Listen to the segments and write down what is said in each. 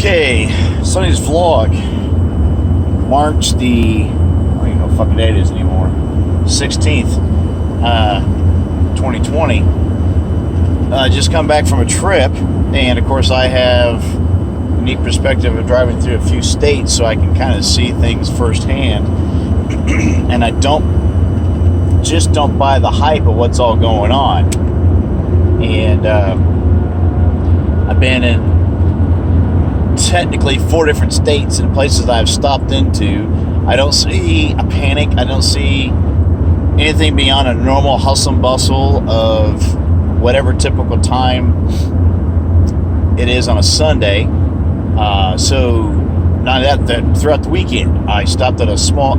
Okay, Sonny's vlog. March the, I don't even know what fucking day it is anymore, 16th, 2020. Just come back from a trip, and of course I have a neat perspective of driving through a few states, so I can kind of see things firsthand. And I don't buy the hype of what's all going on. And I've been in technically 4 different states and places I've stopped into. I don't see a panic. I don't see anything beyond a normal hustle and bustle of whatever typical time it is on a Sunday. So not that throughout the weekend, I stopped at a small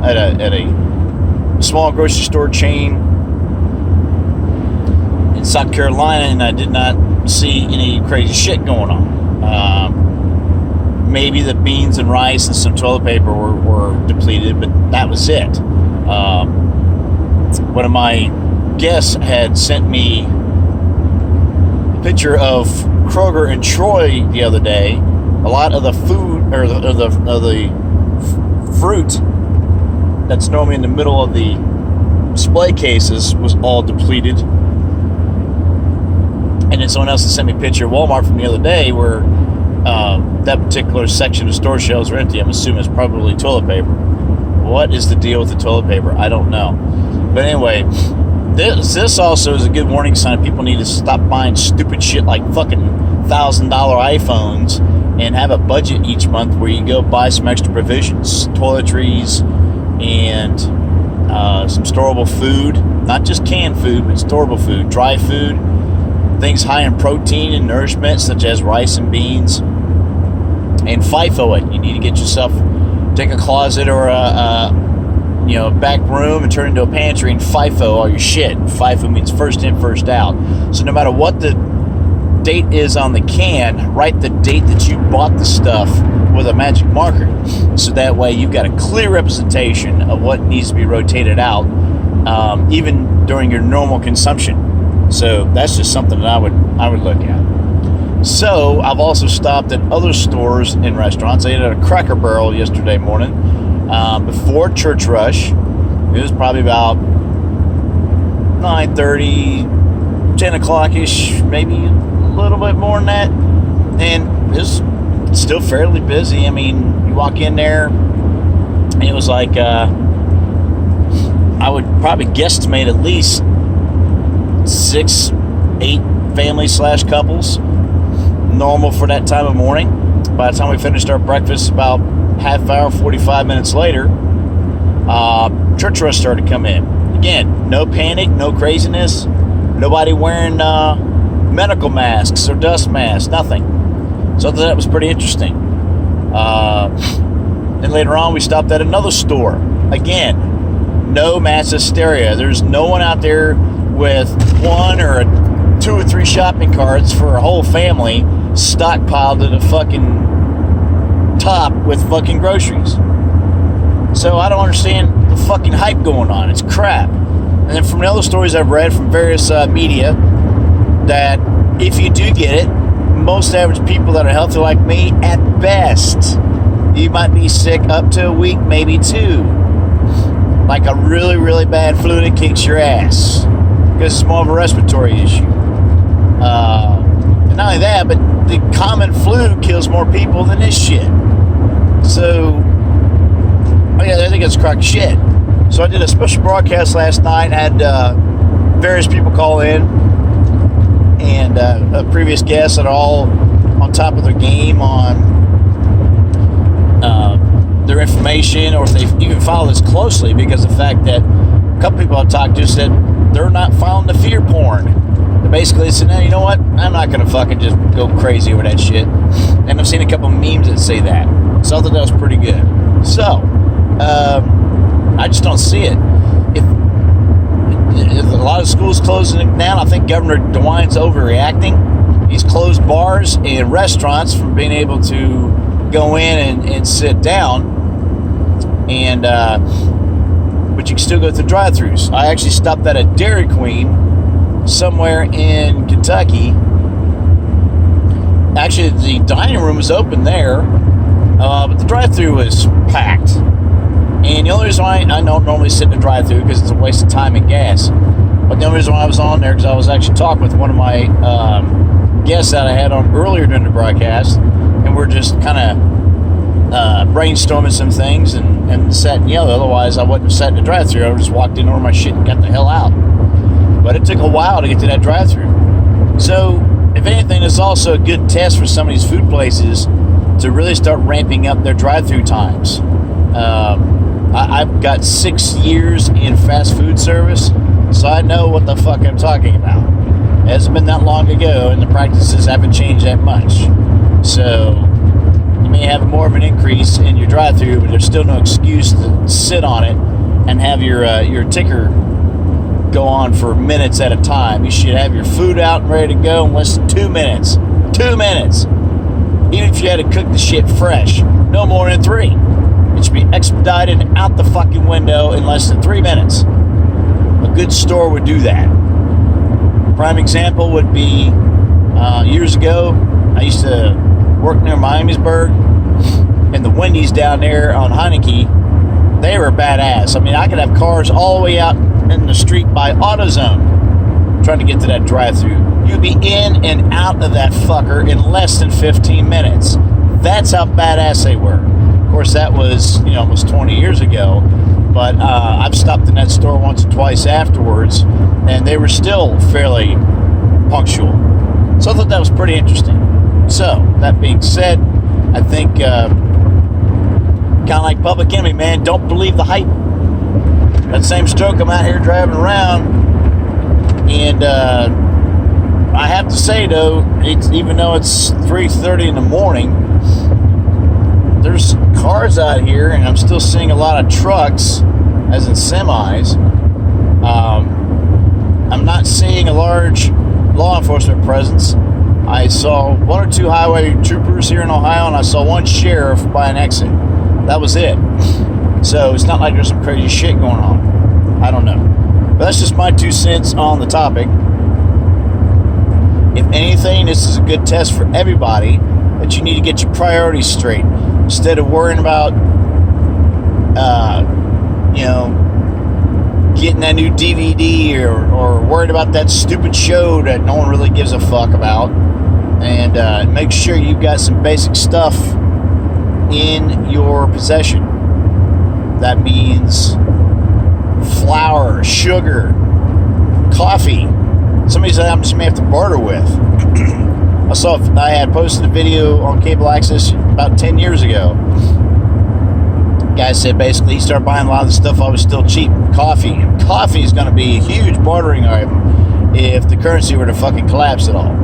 grocery store chain in South Carolina, and I did not see any crazy shit going on. Maybe the beans and rice and some toilet paper were depleted, but that was it. One of my guests had sent me a picture of Kroger in Troy the other day. A lot of the food, or the fruit that's normally in the middle of the display cases was all depleted. And then someone else had sent me a picture of Walmart from the other day where that particular section of store shelves are empty. I'm assuming it's probably toilet paper. What is the deal with the toilet paper? I don't know. But anyway, this also is a good warning sign. People need to stop buying stupid shit like fucking $1,000 iPhones and have a budget each month where you go buy some extra provisions, toiletries, and some storable food. Not just canned food, but storable food, dry food, things high in protein and nourishment such as rice and beans. And FIFO it. You need to get yourself, take a closet or a back room and turn it into a pantry and FIFO all your shit. FIFO means first in, first out. So no matter what the date is on the can, write the date that you bought the stuff with a magic marker. So that way you've got a clear representation of what needs to be rotated out, even during your normal consumption. So that's just something that I would look at. So I've also stopped at other stores and restaurants. I ate at a Cracker Barrel yesterday morning before church rush. It was probably about 9:30, 10 o'clock-ish, maybe a little bit more than that. And it's still fairly busy. I mean, you walk in there, and it was like, I would probably guesstimate at least 6, 8 families/couples. Normal for that time of morning. By the time we finished our breakfast, about half hour, 45 minutes later, church rush started to come in. Again, no panic, no craziness, nobody wearing medical masks or dust masks, nothing. So I thought that was pretty interesting. Then later on, we stopped at another store. Again, no mass hysteria. There's no one out there with 1 or 2 or 3 shopping carts for a whole family stockpiled to the fucking top with fucking groceries. So I don't understand the fucking hype going on. It's crap. And then from the other stories I've read from various media, that if you do get it, most average people that are healthy like me, at best, you might be sick up to a week, maybe 2. Like a really, really bad flu that kicks your ass. Because it's more of a respiratory issue. And not only that, but the common flu kills more people than this shit. So, I think it's crock shit. So I did a special broadcast last night, had various people call in, and previous guests that are all on top of their game on their information, or if they even follow this closely, because the fact that a couple people I talked to said they're not following the fear porn. They basically said, no, you know what? I'm not going to fucking just go crazy over that shit. And I've seen a couple memes that say that. So I thought that was pretty good. So, I just don't see it. If a lot of schools closing down, I think Governor DeWine's overreacting. He's closed bars and restaurants from being able to go in and sit down. And, but you can still go through drive-thrus. I actually stopped at a Dairy Queen somewhere in Kentucky Actually, the dining room was open there, but the drive-thru was packed. And the only reason why I don't normally sit in the drive-thru because it's a waste of time and gas. But the only reason why I was on there because I was actually talking with one of my guests that I had on earlier during the broadcast, and we're just kind of brainstorming some things and sat and yelled. Otherwise, I wouldn't have sat in the drive-thru. I would have just walked in, ordered my shit, and got the hell out. But it took a while to get to that drive-thru. So, if anything, it's also a good test for some of these food places to really start ramping up their drive-thru times. I've got 6 years in fast food service, so I know what the fuck I'm talking about. It hasn't been that long ago, and the practices haven't changed that much. So, you may have more of an increase in your drive-thru, but there's still no excuse to sit on it and have your ticker go on for minutes at a time. You should have your food out and ready to go in less than 2 minutes. 2 minutes. Even if you had to cook the shit fresh, no more than 3. It should be expedited and out the fucking window in less than 3 minutes. A good store would do that. Prime example would be years ago, I used to work near Miamisburg, and the Wendy's down there on Heineke, they were badass. I mean, I could have cars all the way out in the street by AutoZone trying to get to that drive-thru. You'd be in and out of that fucker in less than 15 minutes. That's how badass they were. Of course, that was almost 20 years ago, but I've stopped in that store once or twice afterwards, and they were still fairly punctual. So I thought that was pretty interesting. So, that being said, I think kind of like Public Enemy, man, don't believe the hype. That same stroke, I'm out here driving around, and I have to say, though, even though it's 3:30 in the morning, there's cars out here, and I'm still seeing a lot of trucks, as in semis. I'm not seeing a large law enforcement presence. I saw 1 or 2 highway troopers here in Ohio, and I saw 1 sheriff by an exit. That was it. So it's not like there's some crazy shit going on. I don't know. But that's just my 2 cents on the topic. If anything, this is a good test for everybody that you need to get your priorities straight. Instead of worrying about, getting that new DVD or worried about that stupid show that no one really gives a fuck about. And make sure you've got some basic stuff in your possession. That means flour, sugar, coffee. Somebody said I just may have to barter with. I had posted a video on cable access about 10 years ago. Guy said basically he started buying a lot of the stuff I was still cheap. Coffee. And coffee is going to be a huge bartering item if the currency were to fucking collapse at all.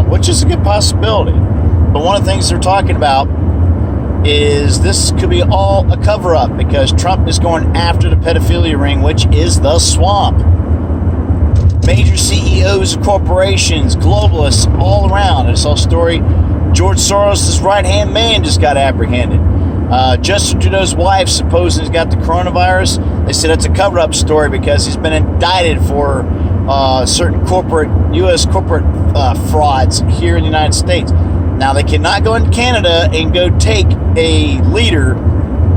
Which is a good possibility. But one of the things they're talking about is this could be all a cover-up because Trump is going after the pedophilia ring, which is the swamp. Major CEOs of corporations, globalists, all around. I saw a story, George Soros' right-hand man just got apprehended. Justin Trudeau's wife supposedly has got the coronavirus. They said it's a cover-up story because he's been indicted for certain U.S. corporate frauds here in the United States. Now, they cannot go into Canada and go take a leader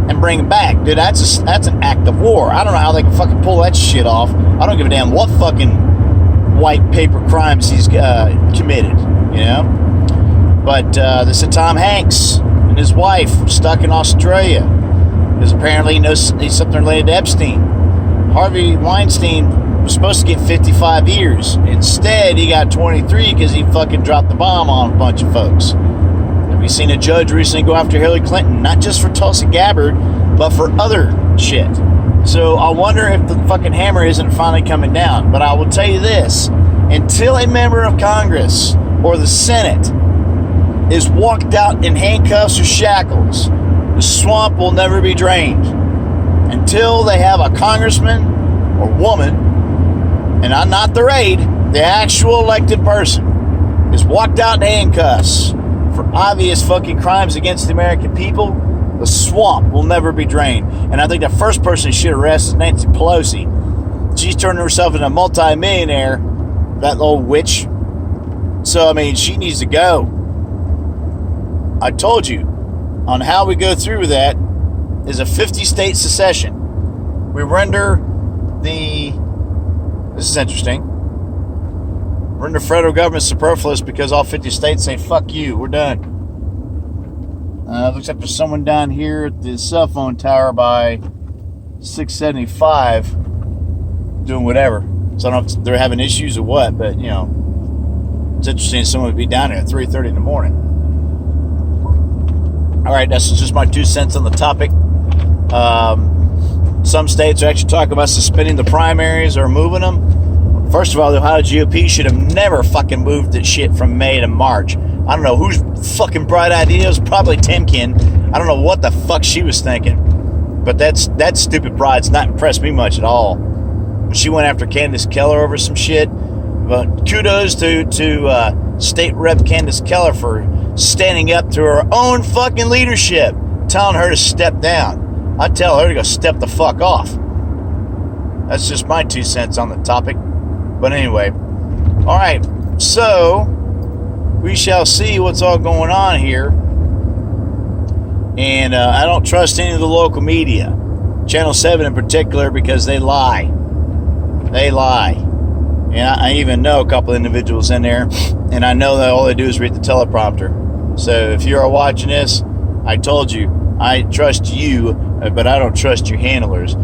and bring him back. Dude, that's an act of war. I don't know how they can fucking pull that shit off. I don't give a damn what fucking white paper crimes he's committed, But they said Tom Hanks and his wife stuck in Australia because apparently he knows he's something related to Epstein. Harvey Weinstein was supposed to get 55 years. Instead, he got 23 because he fucking dropped the bomb on a bunch of folks. Have you seen a judge recently go after Hillary Clinton? Not just for Tulsi Gabbard, but for other shit. So I wonder if the fucking hammer isn't finally coming down. But I will tell you this. Until a member of Congress or the Senate is walked out in handcuffs or shackles, the swamp will never be drained. Until they have a congressman or woman, and I'm not the raid, the actual elected person, is walked out in handcuffs for obvious fucking crimes against the American people, the swamp will never be drained. And I think the first person should arrest is Nancy Pelosi. She's turning herself into a multi-millionaire, that little witch. So, I mean, she needs to go. I told you on how we go through with that is a 50-state secession. We render this is interesting, render federal government superfluous because all 50 states say, fuck you, we're done. Looks like there's someone down here at the cell phone tower by 675 doing whatever. So I don't know if they're having issues or what, but, you know, it's interesting someone would be down here at 3:30 in the morning. All right, that's just my 2 cents on the topic. Some states are actually talking about suspending the primaries or moving them. First of all, the Ohio GOP should have never fucking moved that shit from May to March. I don't know whose fucking bright idea. It was probably Timken. I don't know what the fuck she was thinking. But that stupid bride's not impressed me much at all. She went after Candace Keller over some shit. But kudos to State Rep Candace Keller for standing up to her own fucking leadership, telling her to step down. I tell her to go step the fuck off. That's just my 2 cents on the topic. But anyway, all right, so we shall see what's all going on here. And I don't trust any of the local media, Channel 7 in particular, because they lie. They lie. And I even know a couple individuals in there, and I know that all they do is read the teleprompter. So if you are watching this, I told you, I trust you, but I don't trust your handlers.